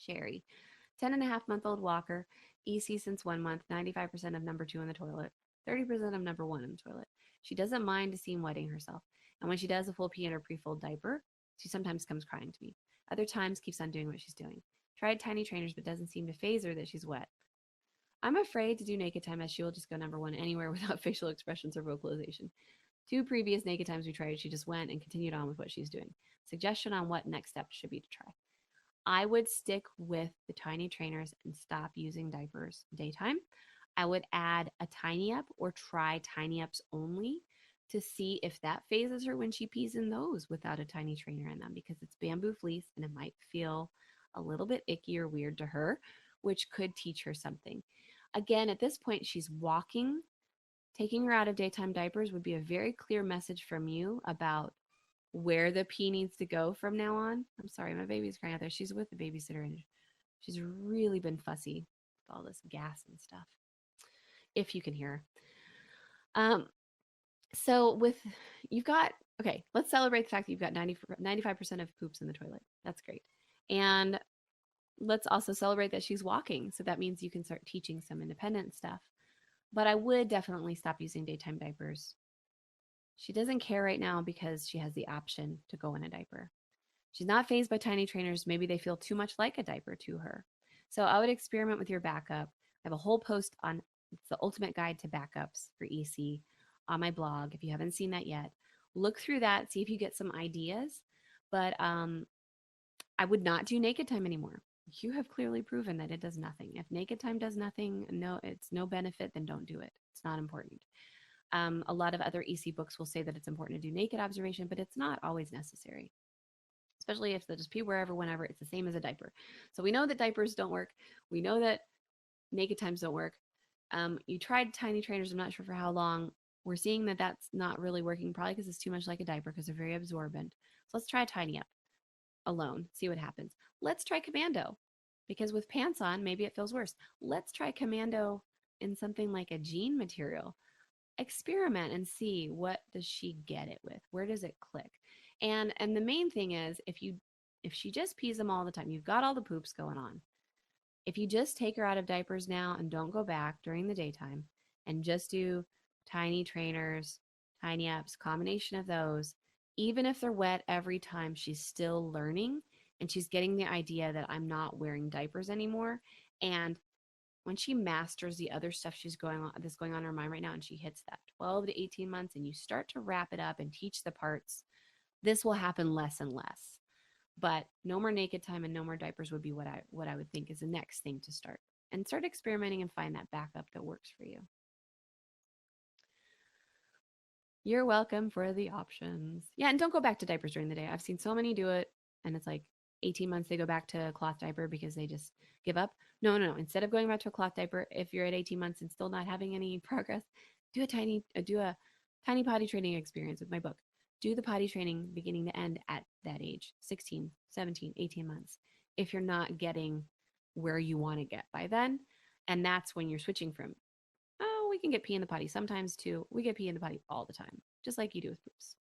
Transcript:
Sherry, 10.5-month-old walker, EC since 1 month, 95% of number 2 in the toilet, 30% of number 1 in the toilet. She doesn't mind to seem wetting herself. And when she does a full pee in her pre-fold diaper, she sometimes comes crying to me. Other times keeps on doing what she's doing. Tried tiny trainers, but doesn't seem to phase her that she's wet. I'm afraid to do naked time as she will just go number 1 anywhere without facial expressions or vocalization. 2 previous naked times we tried, she just went and continued on with what she's doing. Suggestion on what next steps should be to try. I would stick with the tiny trainers and stop using diapers daytime. I would add a tiny up or try tiny ups only to see if that phases her when she pees in those without a tiny trainer in them, because it's bamboo fleece and it might feel a little bit icky or weird to her, which could teach her something. Again, at this point, she's walking. Taking her out of daytime diapers would be a very clear message from you about where the pee needs to go from now on. I'm sorry, my baby's crying out there. She's with the babysitter and she's really been fussy with all this gas and stuff, if you can hear her. So with you've got, okay, let's celebrate the fact that you've got 95% of poops in the toilet. That's great. And let's also celebrate that she's walking. So that means you can start teaching some independent stuff. But I would definitely stop using daytime diapers. She doesn't care right now because she has the option to go in a diaper. She's not phased by tiny trainers. Maybe they feel too much like a diaper to her. So I would experiment with your backup. I have a whole post on it's the ultimate guide to backups for EC on my blog. If you haven't seen that yet, look through that, see if you get some ideas. But I would not do naked time anymore. You have clearly proven that it does nothing. If naked time does nothing, no, it's no benefit, then don't do it. It's not important. A lot of other EC books will say that it's important to do naked observation, but it's not always necessary, especially if they just pee wherever, whenever. It's the same as a diaper. So we know that diapers don't work. We know that naked times don't work. You tried tiny trainers, I'm not sure for how long. We're seeing that that's not really working, probably because it's too much like a diaper because they're very absorbent. So let's try tiny up alone, see what happens. Let's try commando because with pants on, maybe it feels worse. Let's try commando in something like a jean material. Experiment and see what does she get it with? Where does it click? And the main thing is if she just pees them all the time, you've got all the poops going on. If you just take her out of diapers now and don't go back during the daytime and just do tiny trainers, tiny ups, combination of those, even if they're wet every time, she's still learning and she's getting the idea that I'm not wearing diapers anymore. And when she masters the other stuff that's going on in her mind right now, and she hits that 12 to 18 months and you start to wrap it up and teach the parts, this will happen less and less. But no more naked time and no more diapers would be what I would think is the next thing to start. And start experimenting and find that backup that works for you. You're welcome for the options. Yeah, and don't go back to diapers during the day. I've seen so many do it, and it's like 18 months they go back to a cloth diaper because they just give up. No, no, no. Instead of going back to a cloth diaper, if you're at 18 months and still not having any progress, do a tiny potty training experience with my book. Do the potty training beginning to end at that age, 16, 17, 18 months. If you're not getting where you want to get by then, and that's when you're switching from, oh, we can get pee in the potty sometimes too. We get pee in the potty all the time, just like you do with poops.